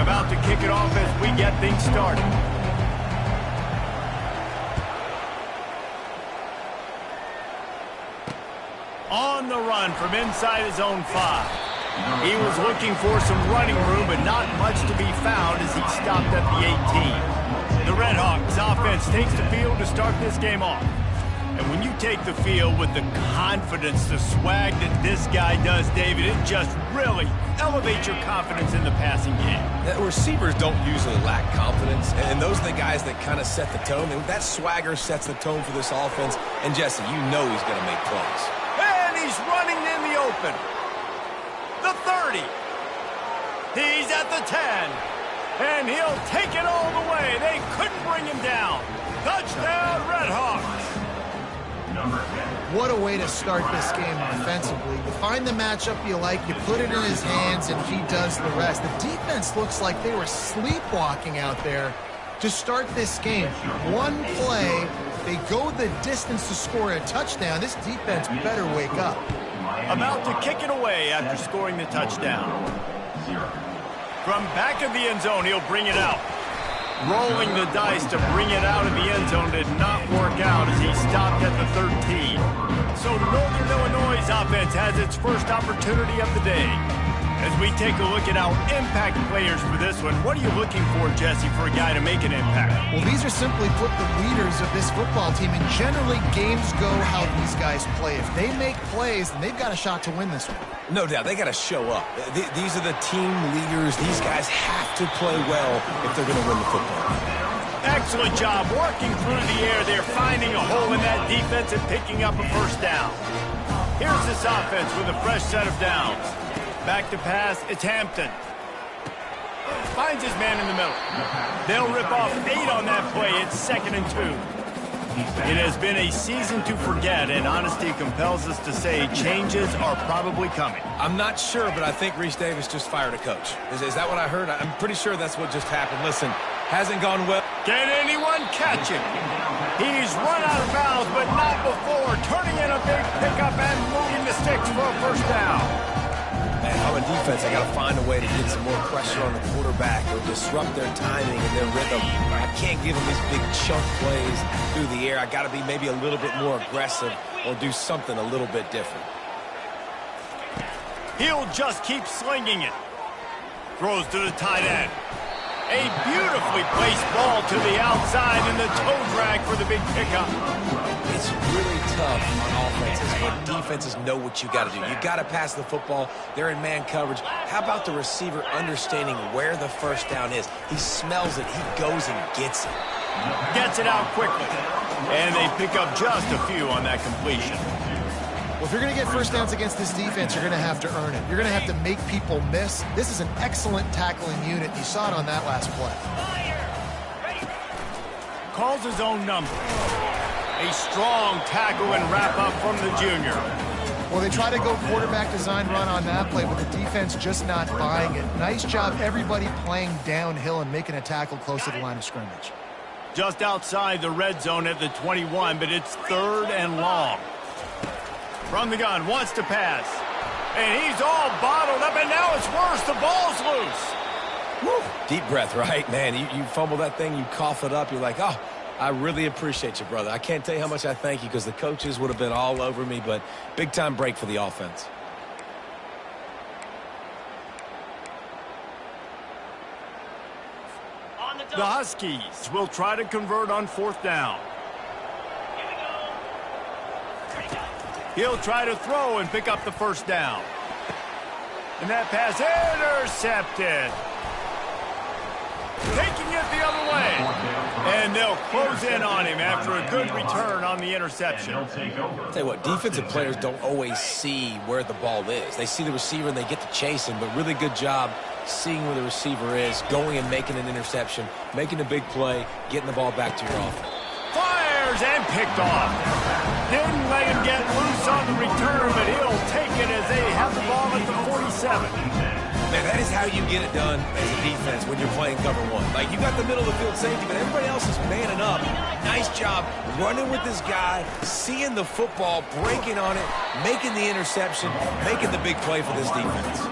about to kick it off as we get things started. On the run from inside his own 5. He was looking for some running room, but not much to be found as he stopped at the 18. The Redhawks offense takes the field to start this game off. And when you take the field with the confidence, the swag that this guy does, David, it just really elevates your confidence in the passing game. Receivers don't usually lack confidence, and those are the guys that kind of set the tone. And that swagger sets the tone for this offense. And, Jesse, you know he's going to make plays. And he's running in the open. The 30. He's at the 10. And he'll take it all the way. They couldn't bring him down. Touchdown, Redhawks. What a way to start this game offensively. You find the matchup you like, you put it in his hands, and he does the rest. The defense looks like they were sleepwalking out there to start this game. One play, they go the distance to score a touchdown. This defense better wake up. About to kick it away after scoring the touchdown. From back of the end zone, he'll bring it out. Rolling the dice to bring it out of the end zone did not work out as he stopped at the 13. So Northern Illinois' offense has its first opportunity of the day. As we take a look at our impact players for this one, what are you looking for, Jesse, for a guy to make an impact? Well, these are simply put the leaders of this football team, and generally games go how these guys play. If they make plays, then they've got a shot to win this one. No doubt, they got to show up. These are the team leaders. These guys have to play well if they're going to win the football. Excellent job working through the air. They're finding a hole in that defense and picking up a first down. Here's this offense with a fresh set of downs. Back to pass, it's Hampton. Finds his man in the middle. They'll rip off 8 on that play. It's 2nd and 2. It has been a season to forget, and honesty compels us to say changes are probably coming. I'm not sure, but I think Reese Davis just fired a coach. Is that what I heard? I'm pretty sure that's what just happened. Listen, hasn't gone well. Can anyone catch him? He's run out of bounds, but not before. Turning in a big pickup and moving the sticks for a first down. Man, on the defense, I got to find a way to get some more pressure on the quarterback or disrupt their timing and their rhythm. I can't give them these big chunk plays through the air. I got to be maybe a little bit more aggressive or do something a little bit different. He'll just keep slinging it. Throws to the tight end. A beautifully placed ball to the outside and the toe drag for the big pickup. It's really tough on offenses when defenses know what you got to do. You got to pass the football. They're in man coverage. How about the receiver understanding where the first down is? He smells it. He goes and gets it. Gets it out quickly. And they pick up just a few on that completion. Well, if you're going to get first downs against this defense, you're going to have to earn it. You're going to have to make people miss. This is an excellent tackling unit. You saw it on that last play. Calls his own number. A strong tackle and wrap up from the junior. Well, they try to go quarterback design run on that play, but the defense just not buying it. Nice job, everybody playing downhill and making a tackle close to the line of scrimmage. Just outside the red zone at the 21, but it's 3rd and long. From the gun, wants to pass. And he's all bottled up, and now it's worse. The ball's loose. Woo. Deep breath, right? Man, you fumble that thing, you cough it up, you're like, oh, I really appreciate you, brother. I can't tell you how much I thank you because the coaches would have been all over me, but big-time break for the offense. The Huskies will try to convert on 4th down. He'll try to throw and pick up the first down. And that pass intercepted. Taking it the other way. And they'll close in on him after a good return on the interception. I'll tell you what, defensive players don't always see where the ball is. They see the receiver and they get to chase him, but really good job seeing where the receiver is, going and making an interception, making a big play, getting the ball back to your offense. Fires and picked off. Didn't let him get loose on the return, but he'll take it as they have the ball at the 47. Man, that is how you get it done as a defense when you're playing cover one. Like, you got the middle of the field safety, but everybody else is manning up. Nice job running with this guy, seeing the football, breaking on it, making the interception, making the big play for this defense.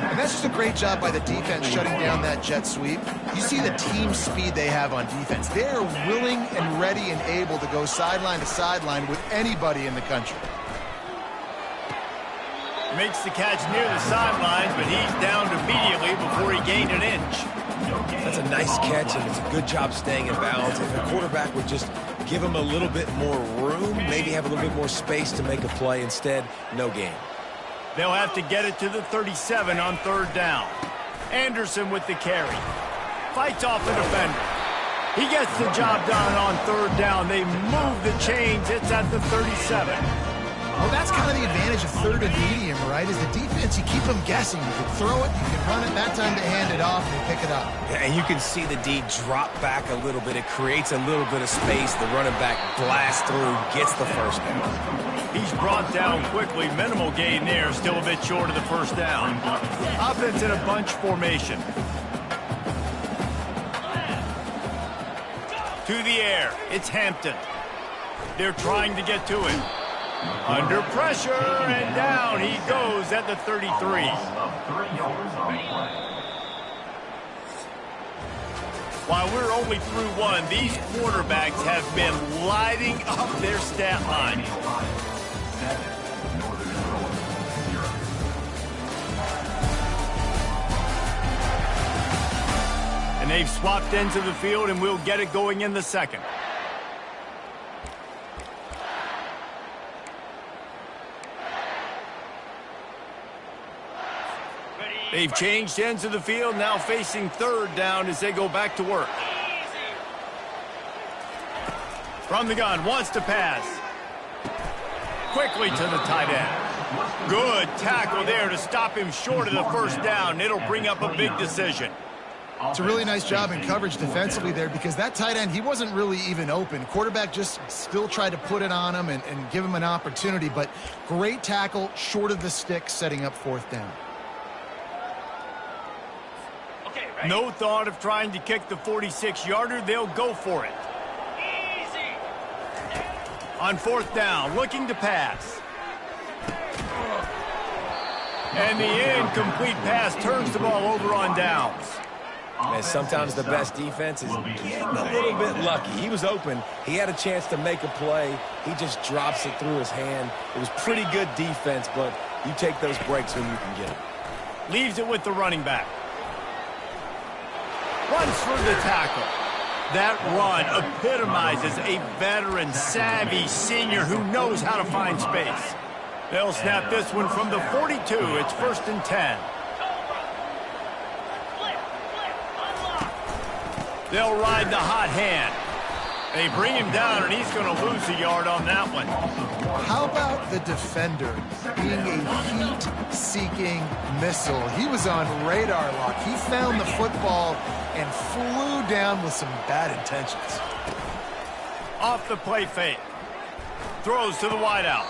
And that's just a great job by the defense shutting down that jet sweep. You see the team speed they have on defense. They're willing and ready and able to go sideline to sideline with anybody in the country. Makes the catch near the sidelines, but he's downed immediately before he gained an inch. That's a nice catch, and it's a good job staying in balance. If the quarterback would just give him a little bit more room, maybe have a little bit more space to make a play. Instead, no gain. They'll have to get it to the 37 on third down. Anderson with the carry. Fights off the defender. He gets the job done on third down. They move the chains. It's at the 37. Well, that's kind of the advantage of third and medium, right? Is the defense, you keep them guessing. You can throw it, you can run it. That time to hand it off and pick it up. Yeah, and you can see the D drop back a little bit. It creates a little bit of space. The running back blasts through, gets the first down. He's brought down quickly. Minimal gain there. Still a bit short of the first down. Offense in a bunch formation. To the air. It's Hampton. They're trying to get to it. Under pressure, and down he goes at the 33. While we're only through one, these quarterbacks have been lighting up their stat line. And they've swapped ends of the field, and we'll get it going in the second. They've changed ends of the field, now facing third down as they go back to work. From the gun, wants to pass. Quickly to the tight end. Good tackle there to stop him short of the first down. It'll bring up a big decision. It's a really nice job in coverage defensively there because that tight end, he wasn't really even open. Quarterback just still tried to put it on him and give him an opportunity, but great tackle short of the stick, setting up fourth down. No thought of trying to kick the 46-yarder. They'll go for it. Easy. On fourth down, looking to pass. And the incomplete pass turns the ball over on downs. And sometimes the best defense is getting a little bit lucky. He was open. He had a chance to make a play. He just drops it through his hand. It was pretty good defense, but you take those breaks when you can get it. Leaves it with the running back. Runs through the tackle. That run epitomizes a veteran, savvy senior who knows how to find space. They'll snap this one from the 42. It's 1st and 10. They'll ride the hot hand. They bring him down, and he's going to lose a yard on that one. How about the defender being a heat-seeking missile? He was on radar lock. He found the football and flew down with some bad intentions. Off the play fake. Throws to the wideout.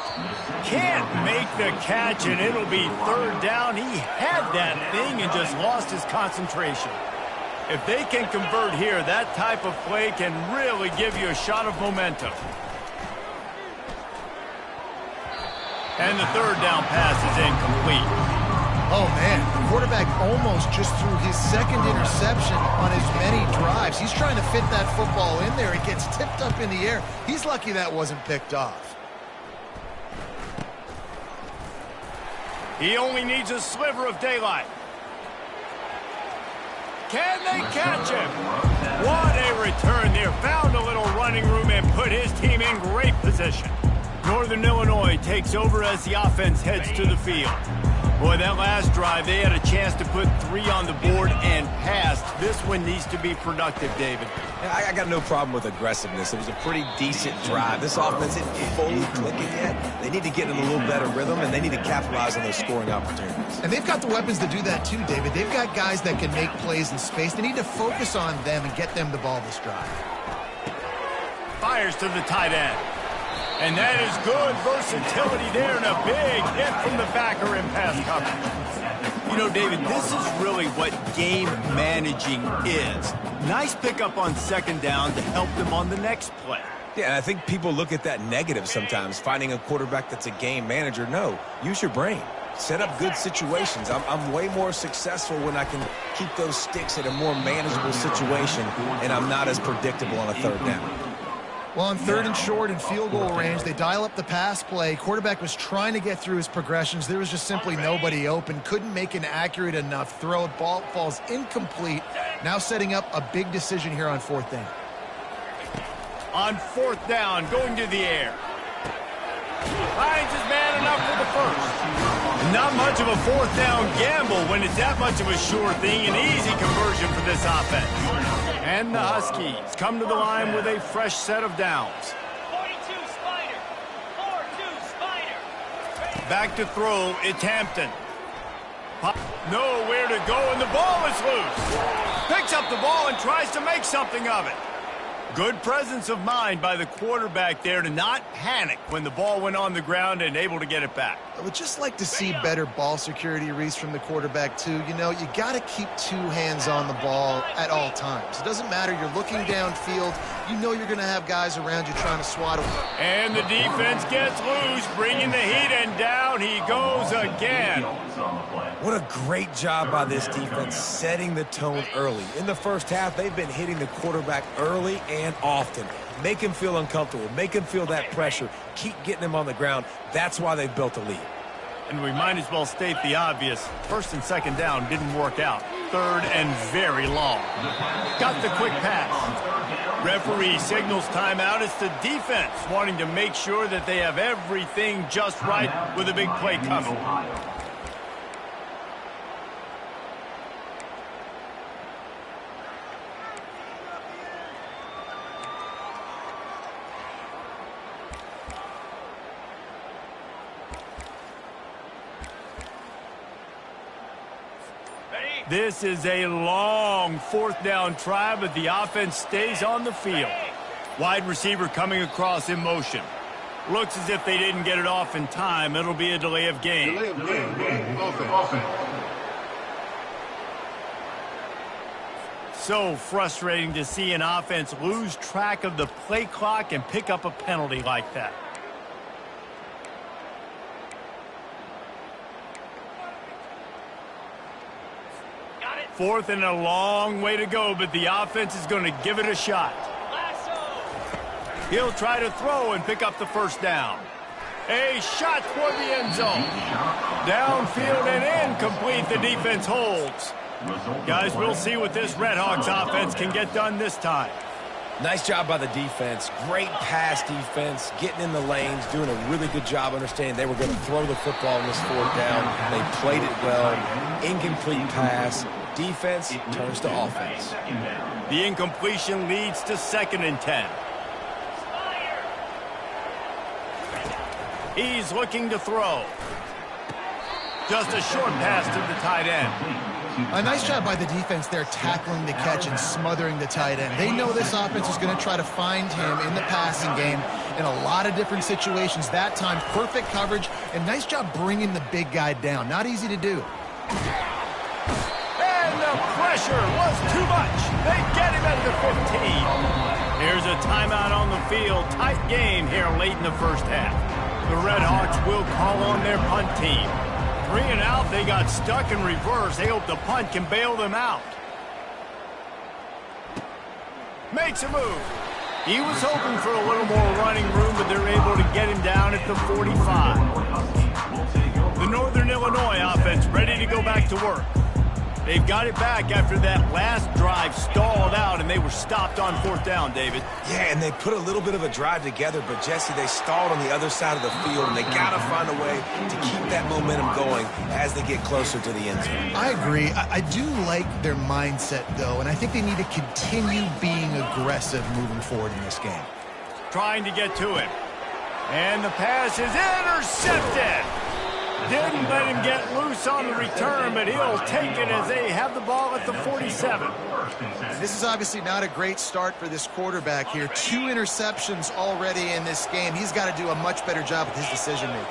Can't make the catch, and it'll be third down. He had that thing and just lost his concentration. If they can convert here, that type of play can really give you a shot of momentum. And the third down pass is incomplete. Oh, man, the quarterback almost just threw his second interception on as many drives. He's trying to fit that football in there. It gets tipped up in the air. He's lucky that wasn't picked off. He only needs a sliver of daylight. Can they catch him? What a return there. Found a little running room and put his team in great position. Northern Illinois takes over as the offense heads to the field. Boy, that last drive, they had a chance to put 3 on the board and passed. This one needs to be productive, David. Yeah, I got no problem with aggressiveness. It was a pretty decent drive. This offense isn't fully clicking yet. They need to get in a little better rhythm, and they need to capitalize on those scoring opportunities. And they've got the weapons to do that too, David. They've got guys that can make plays in space. They need to focus on them and get them the ball this drive. Fires to the tight end. And that is good versatility there and a big hit from the backer in pass coverage. You know, David, this is really what game managing is. Nice pickup on second down to help them on the next play. Yeah, and I think people look at that negative sometimes, finding a quarterback that's a game manager. No, use your brain. set up good situations. I'm way more successful when I can keep those sticks at a more manageable situation, and I'm not as predictable on a third down. Well, on 3rd and short in field goal range, they dial up the pass play. Quarterback was trying to get through his progressions. There was just simply nobody open. Couldn't make an accurate enough throw. Ball falls incomplete. Now setting up a big decision here on 4th down. On 4th down, going to the air. Finds his man enough for the first. Not much of a 4th down gamble when it's that much of a sure thing. An easy conversion for this offense. And the Huskies come to the line with a fresh set of downs. 42 Spider. 4-2 Spider. Back to throw, it's Hampton. Nowhere to go, and the ball is loose. Picks up the ball and tries to make something of it. Good presence of mind by the quarterback there to not panic when the ball went on the ground and able to get it back. I would just like to see better ball security, Reese, from the quarterback, too. You know, you got to keep 2 hands on the ball at all times. It doesn't matter. You're looking downfield. You know you're going to have guys around you trying to swat away. And the defense gets loose, bringing the heat, and down he goes again. What a great job by this defense setting the tone early. In the first half, they've been hitting the quarterback early and often. Make him feel uncomfortable. Make him feel that pressure. Keep getting him on the ground. That's why they've built a lead. And we might as well state the obvious. 1st and 2nd down didn't work out. 3rd and very long. Got the quick pass. Referee signals timeout. It's the defense wanting to make sure that they have everything just right with a big play coming. This is a long 4th down try, but the offense stays on the field. Wide receiver coming across in motion. Looks as if they didn't get it off in time. It'll be a delay of game. So frustrating to see an offense lose track of the play clock and pick up a penalty like that. Fourth and a long way to go, but the offense is going to give it a shot. He'll try to throw and pick up the 1st down. A shot toward the end zone. Downfield and incomplete. The defense holds. Guys, we'll see what this Redhawks offense can get done this time. Nice job by the defense. Great pass defense, getting in the lanes, doing a really good job understanding they were going to throw the football in this 4th down. They played it well. Incomplete pass. Defense turns to offense. The incompletion leads to 2nd and 10. He's looking to throw. Just a short pass to the tight end. A nice job by the defense there tackling the catch and smothering the tight end. They know this offense is going to try to find him in the passing game in a lot of different situations. That time, perfect coverage, and nice job bringing the big guy down. Not easy to do. And the pressure was too much. They get him at the 15. Here's a timeout on the field. Tight game here late in the 1st half. The Redhawks will call on their punt team. 3 and out, they got stuck in reverse. They hope the punt can bail them out. Makes a move. He was hoping for a little more running room, but they're able to get him down at the 45. The Northern Illinois offense ready to go back to work. They've got it back after that last drive stalled out, and they were stopped on 4th down, David. Yeah, and they put a little bit of a drive together, but, Jesse, they stalled on the other side of the field, and they got to find a way to keep that momentum going as they get closer to the end zone. I agree. I do like their mindset, though, and I think they need to continue being aggressive moving forward in this game. Trying to get to him. And the pass is intercepted. Didn't let him get loose on the return, but he'll take it as they have the ball at the 47. This is obviously not a great start for this quarterback here. 2 interceptions already in this game. He's got to do a much better job with his decision-making.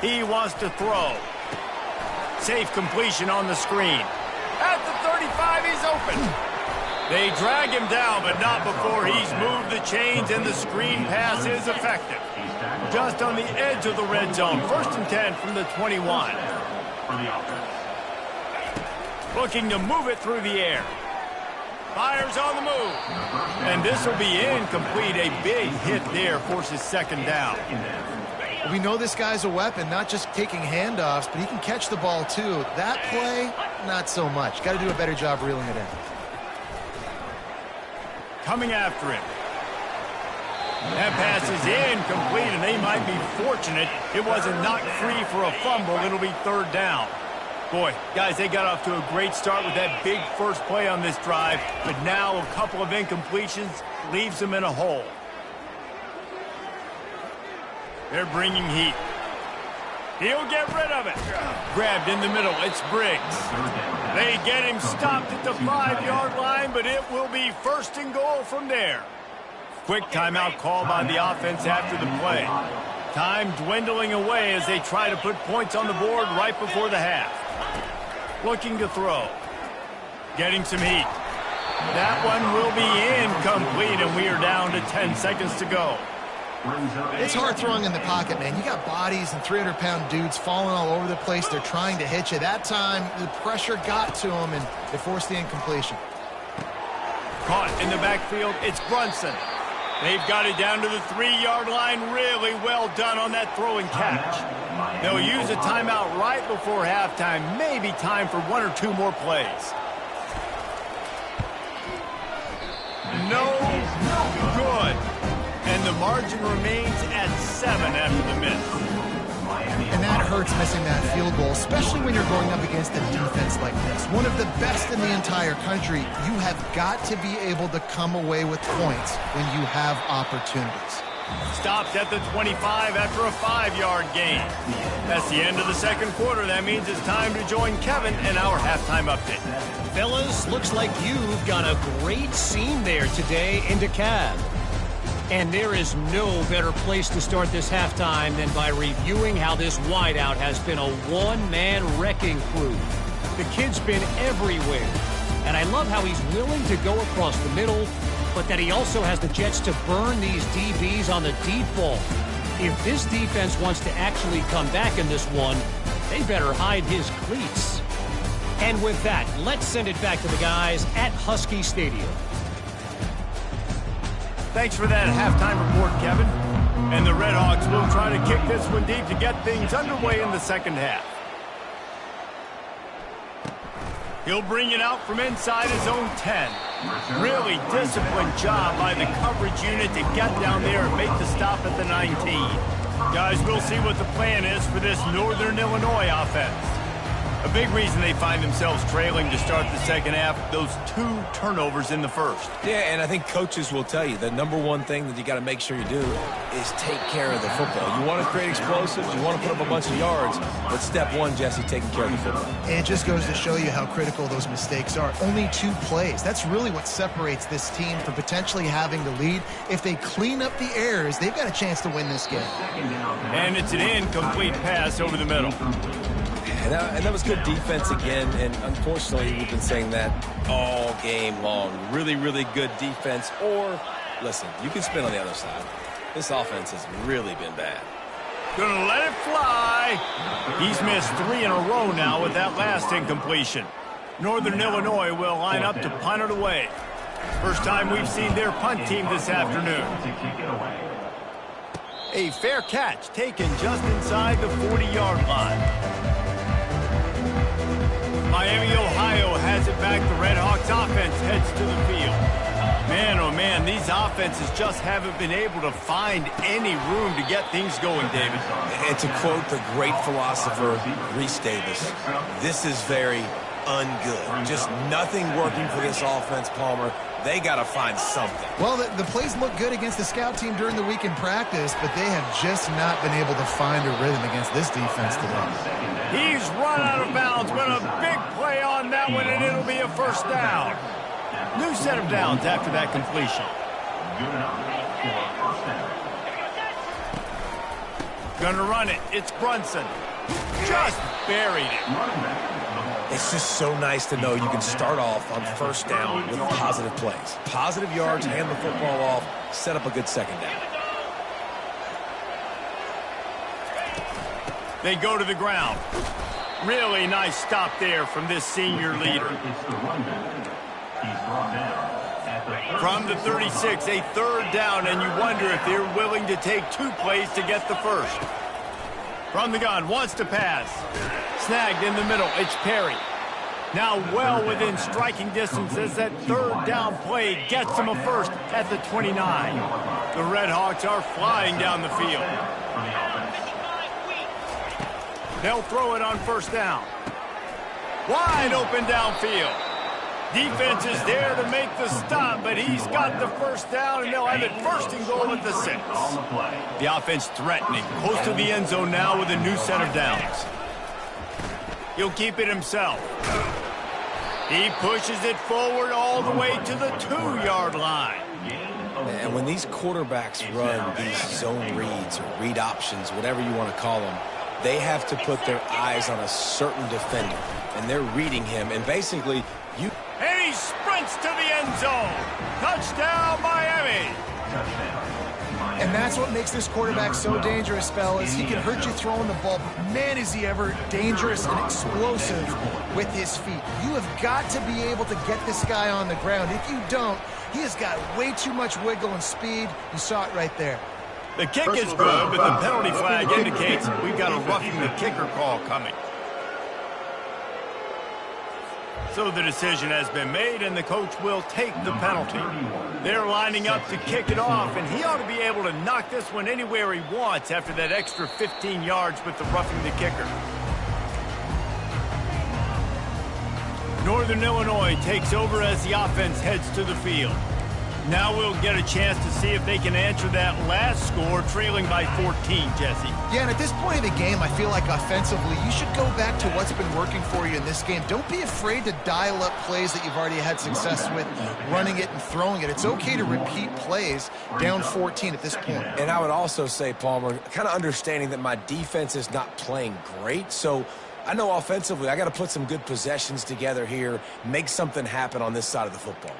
He wants to throw. Safe completion on the screen. At the 35, he's open. They drag him down, but not before he's moved the chains, and the screen pass is effective. Just on the edge of the red zone. 1st and 10 from the 21. Looking to move it through the air. Fires on the move. And this will be incomplete. A big hit there forces 2nd down. We know this guy's a weapon, not just taking handoffs, but he can catch the ball too. That play, not so much. Got to do a better job reeling it in. Coming after him. That pass is incomplete, and they might be fortunate it wasn't knocked free for a fumble. It'll be 3rd down. Boy, guys, they got off to a great start with that big first play on this drive, but now a couple of incompletions leaves them in a hole. They're bringing heat. He'll get rid of it. Grabbed in the middle. It's Briggs. They get him stopped at the 5-yard line, but it will be 1st and goal from there. Quick timeout call by the offense after the play. Time dwindling away as they try to put points on the board right before the half. Looking to throw. Getting some heat. That one will be incomplete, and we are down to 10 seconds to go. It's hard throwing in the pocket, man. You got bodies and 300-pound dudes falling all over the place. They're trying to hit you. That time, the pressure got to them, and it forced the incompletion. Caught in the backfield, it's Brunson. They've got it down to the 3-yard line. Really well done on that throw and catch. They'll use a timeout right before halftime. Maybe time for 1 or 2 more plays. No good. And the margin remains at 7 after the miss. And that hurts missing that field goal, especially when you're going up against a defense like this. One of the best in the entire country. You have got to be able to come away with points when you have opportunities. Stopped at the 25 after a 5-yard gain. That's the end of the 2nd quarter. That means it's time to join Kevin in our halftime update. Fellas, looks like you've got a great scene there today in DeKalb. And there is no better place to start this halftime than by reviewing how this wideout has been a one-man wrecking crew. The kid's been everywhere. And I love how he's willing to go across the middle, but that he also has the jets to burn these DBs on the deep ball. If this defense wants to actually come back in this one, they better hide his cleats. And with that, let's send it back to the guys at Husky Stadium. Thanks for that halftime report, Kevin. And the Redhawks will try to kick this one deep to get things underway in the 2nd half. He'll bring it out from inside his own 10. Really disciplined job by the coverage unit to get down there and make the stop at the 19. Guys, we'll see what the plan is for this Northern Illinois offense. A big reason they find themselves trailing to start the 2nd half, those 2 turnovers in the 1st. Yeah, and I think coaches will tell you the #1 thing that you got to make sure you do is take care of the football. You want to create explosives, you want to put up a bunch of yards, but step 1, Jesse, taking care of the football. And it just goes to show you how critical those mistakes are. Only 2 plays. That's really what separates this team from potentially having the lead. If they clean up the errors, they've got a chance to win this game. And it's an incomplete pass over the middle. And that was good defense again, and unfortunately, we've been saying that all game long. Really, really good defense, or, listen, you can spin on the other side. This offense has really been bad. Gonna let it fly. He's missed 3 in a row now with that last incompletion. Northern Illinois will line up to punt it away. First time we've seen their punt team this afternoon. A fair catch taken just inside the 40-yard line. Miami, Ohio has it back. The Redhawks offense heads to the field. Man, oh man, these offenses just haven't been able to find any room to get things going, David. And to quote the great philosopher, Reese Davis, this is very ungood. Just nothing working for this offense, Palmer. They got to find something. Well, the plays look good against the scout team during the week in practice, but they have just not been able to find a rhythm against this defense today. He's run out of bounds, but a big play on that one, and it'll be a 1st down. New set of downs after that completion. Gonna run it. It's Brunson. Just buried it. It's just so nice to know you can start off on first down with positive plays. Positive yards, hand the football off, set up a good second down. They go to the ground. Really nice stop there from this senior leader. From the 36, a third down, and you wonder if they're willing to take 2 plays to get the first. From the gun, wants to pass. Snagged in the middle, it's Perry. Now well within striking distance as that third down play gets them a first at the 29. The Red Hawks are flying down the field. They'll throw it on first down. Wide open downfield. Defense is there to make the stop, but he's got the first down, and they'll have it first and goal at the 6. The offense threatening. Close to the end zone now with a new set of downs. He'll keep it himself. He pushes it forward all the way to the 2-yard line. And when these quarterbacks run these zone reads or read options, whatever you want to call them, they have to put their eyes on a certain defender, and they're reading him, and basically you... And he sprints to the end zone. Touchdown, Miami. And that's what makes this quarterback so dangerous, fellas. He can hurt you throwing the ball, but man, is he ever dangerous and explosive with his feet. You have got to be able to get this guy on the ground. If you don't, he has got way too much wiggle and speed. You saw it right there. The kick is good, but the penalty flag indicates we've got a roughing the kicker call coming. So the decision has been made, and the coach will take the penalty. They're lining up to kick it off, and he ought to be able to knock this one anywhere he wants after that extra 15 yards with the roughing the kicker. Northern Illinois takes over as the offense heads to the field. Now we'll get a chance to see if they can answer that last score, trailing by 14, Jesse. Yeah, and at this point of the game, I feel like offensively, you should go back to what's been working for you in this game. Don't be afraid to dial up plays that you've already had success with, running it and throwing it. It's okay to repeat plays down 14 at this point. And I would also say, Palmer, kind of understanding that my defense is not playing great, so I know offensively I got to put some good possessions together here, make something happen on this side of the football.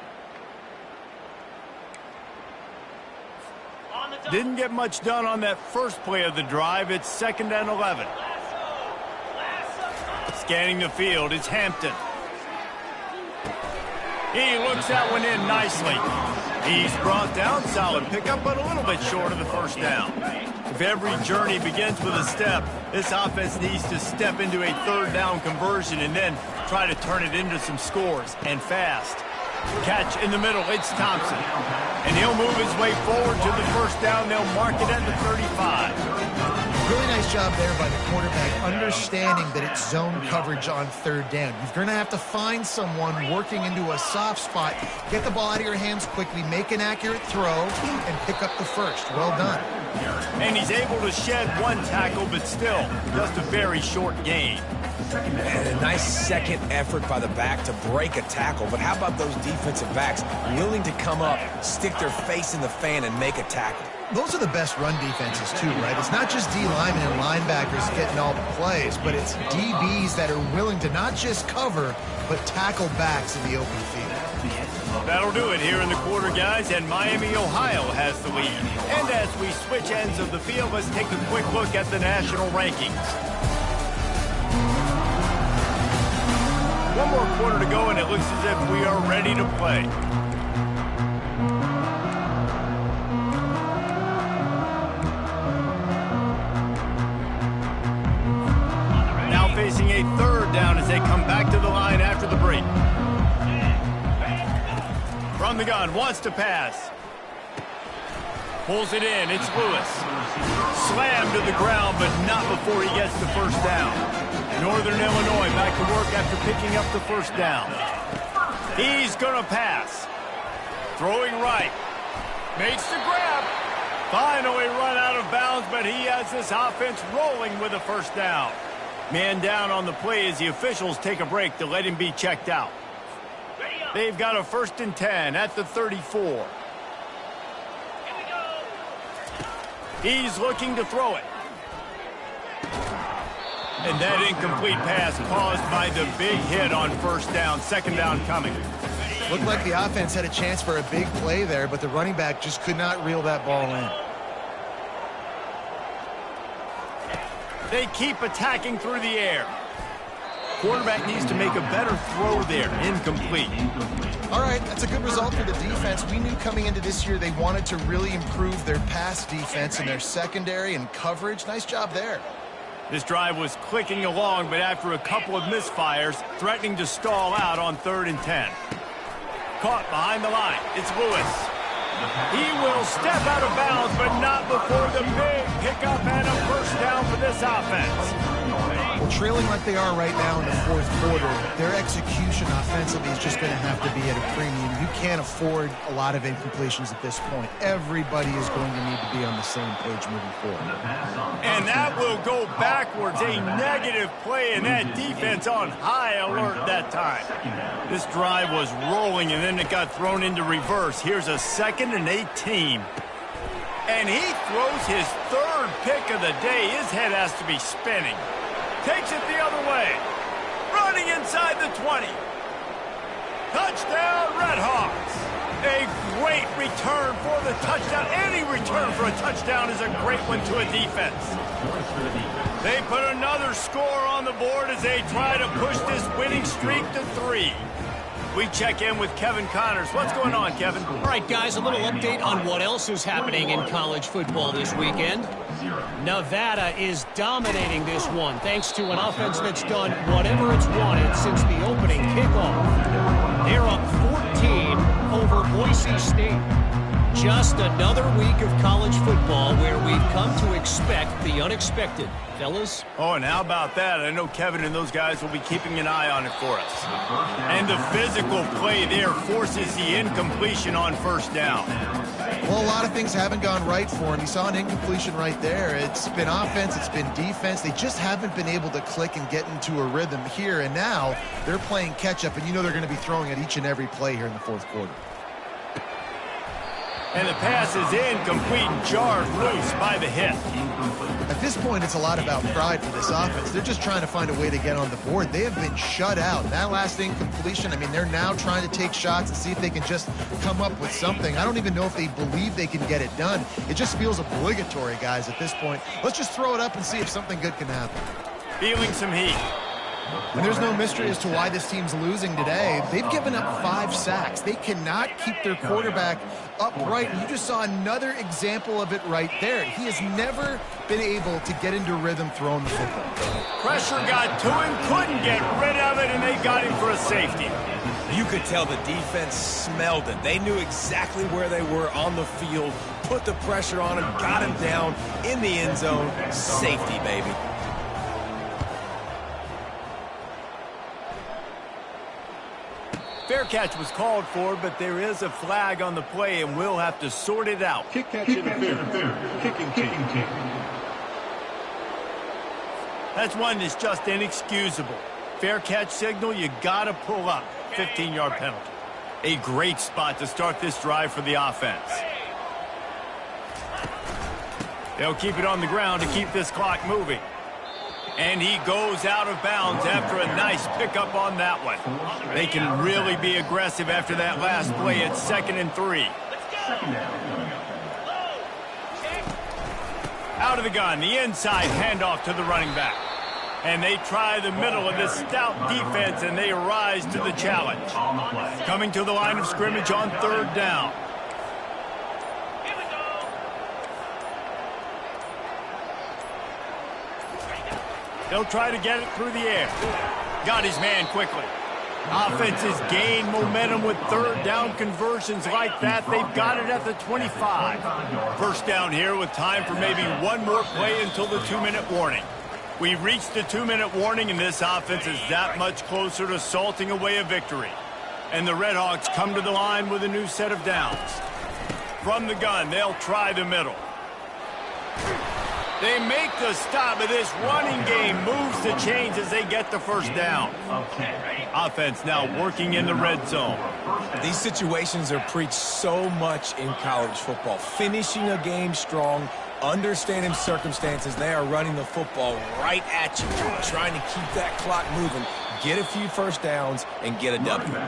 Didn't get much done on that first play of the drive. It's 2nd and 11. Scanning the field, it's Hampton. He looks that one in nicely. He's brought down, solid pickup, but a little bit short of the first down. If every journey begins with a step, this offense needs to step into a third down conversion and then try to turn it into some scores, and fast. Catch in the middle, it's Thompson. And he'll move his way forward to the first down. They'll mark it at the 35. Really nice job there by the quarterback, understanding that it's zone coverage on third down. You're going to have to find someone working into a soft spot, get the ball out of your hands quickly, make an accurate throw, and pick up the first. Well done. And he's able to shed one tackle, but still, just a very short gain. And a nice second effort by the back to break a tackle. But how about those defensive backs willing to come up, stick their face in the fan, and make a tackle? Those are the best run defenses, too, right? It's not just D linemen and linebackers getting all the plays, but it's DBs that are willing to not just cover, but tackle backs in the open field. That'll do it here in the quarter, guys, and Miami, Ohio has the lead. And as we switch ends of the field, let's take a quick look at the national rankings. One more quarter to go, and it looks as if we are ready to play. Now facing a third down as they come back to the line after the break. From the gun, wants to pass. Pulls it in, it's Lewis. Slammed to the ground, but not before he gets the first down. Northern Illinois back to work after picking up the first down. He's going to pass. Throwing right. Makes the grab. Finally run out of bounds, but he has this offense rolling with a first down. Man down on the play as the officials take a break to let him be checked out. They've got a 1st and 10 at the 34. He's looking to throw it. And that incomplete pass caused by the big hit on first down. Second down coming. Looked like the offense had a chance for a big play there, but the running back just could not reel that ball in. They keep attacking through the air. Quarterback needs to make a better throw there. Incomplete. All right, that's a good result for the defense. We knew coming into this year they wanted to really improve their pass defense and their secondary and coverage. Nice job there. This drive was clicking along, but after a couple of misfires, threatening to stall out on 3rd and 10. Caught behind the line. It's Lewis. He will step out of bounds, but not before the big pickup and a first down for this offense. Well, trailing like they are right now in the fourth quarter, their execution offensively is just going to have to be at a premium. You can't afford a lot of incompletions at this point. Everybody is going to need to be on the same page moving forward. And that will go backwards. A negative play, and that defense on high alert that time. This drive was rolling, and then it got thrown into reverse. Here's a 2nd and 18. And he throws his 3rd pick of the day. His head has to be spinning. Takes it the other way. Running inside the 20. Touchdown, Redhawks. A great return for the touchdown. Any return for a touchdown is a great one to a defense. They put another score on the board as they try to push this winning streak to 3. We check in with Kevin Connors. What's going on, Kevin? All right, guys, a little update on what else is happening in college football this weekend. Nevada is dominating this one thanks to an offense that's done whatever it's wanted since the opening kickoff. They're up 14 over Boise State. Just another week of college football where we've come to expect the unexpected. Fellas? Oh, and how about that? I know Kevin and those guys will be keeping an eye on it for us. And the physical play there forces the incompletion on first down. Well, a lot of things haven't gone right for him. You saw an incompletion right there. It's been offense, it's been defense. They just haven't been able to click and get into a rhythm here. And now they're playing catch-up, and you know they're going to be throwing at each and every play here in the fourth quarter. And the pass is incomplete, jarred loose by the hit. At this point, it's a lot about pride for this offense. They're just trying to find a way to get on the board. They have been shut out. That last incompletion, I mean, they're now trying to take shots and see if they can just come up with something. I don't even know if they believe they can get it done. It just feels obligatory, guys, at this point. Let's just throw it up and see if something good can happen. Feeling some heat. And there's no mystery as to why this team's losing today. They've given up 5 sacks. They cannot keep their quarterback upright. And you just saw another example of it right there. He has never been able to get into rhythm throwing the football. Pressure got to him, couldn't get rid of it, and they got him for a safety. You could tell the defense smelled it. They knew exactly where they were on the field, put the pressure on him, got him down in the end zone. Safety, baby. Fair catch was called for, but there is a flag on the play, and we'll have to sort it out. Kick catch interference. Kicking team. That's one that's just inexcusable. Fair catch signal, you got to pull up. 15-yard penalty. A great spot to start this drive for the offense. They'll keep it on the ground to keep this clock moving. And he goes out of bounds after a nice pickup on that one. They can really be aggressive after that last play at 2nd and 3. Out of the gun, the inside handoff to the running back. And they try the middle of this stout defense, and they rise to the challenge. Coming to the line of scrimmage on 3rd down. They'll try to get it through the air. Got his man quickly. Offenses gain momentum with 3rd down conversions like that. They've got it at the 25. First down here with time for maybe one more play until the 2-minute warning. We've reached the 2-minute warning, and this offense is that much closer to salting away a victory. And the Redhawks come to the line with a new set of downs. From the gun, they'll try the middle. They make the stop, but this running game moves the chains as they get the first down. Offense now working in the red zone. These situations are preached so much in college football. Finishing a game strong, understanding circumstances. They are running the football right at you, trying to keep that clock moving, get a few first downs, and get a W.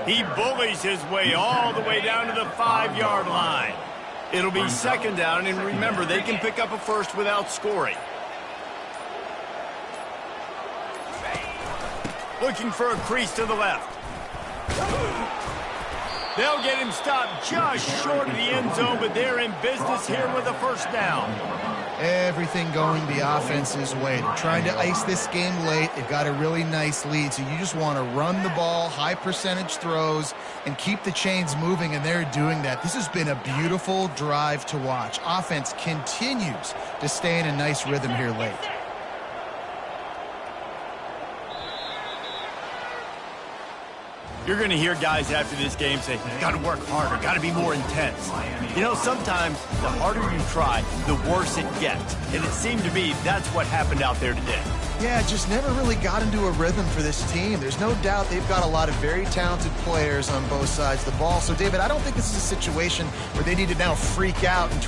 He bullies his way all the way down to the 5-yard line. It'll be second down, and remember, they can pick up a first without scoring. Looking for a crease to the left. They'll get him stopped just short of the end zone, but they're in business here with a first down. Everything going the offense's way. They're trying to ice this game late. They've got a really nice lead, so you just want to run the ball, high percentage throws, and keep the chains moving, and they're doing that. This has been a beautiful drive to watch. Offense continues to stay in a nice rhythm here late. You're going to hear guys after this game say, got to work harder, got to be more intense. You know, sometimes the harder you try, the worse it gets. And it seemed to me that's what happened out there today. Yeah, just never really got into a rhythm for this team. There's no doubt they've got a lot of very talented players on both sides of the ball. So, David, I don't think this is a situation where they need to now freak out and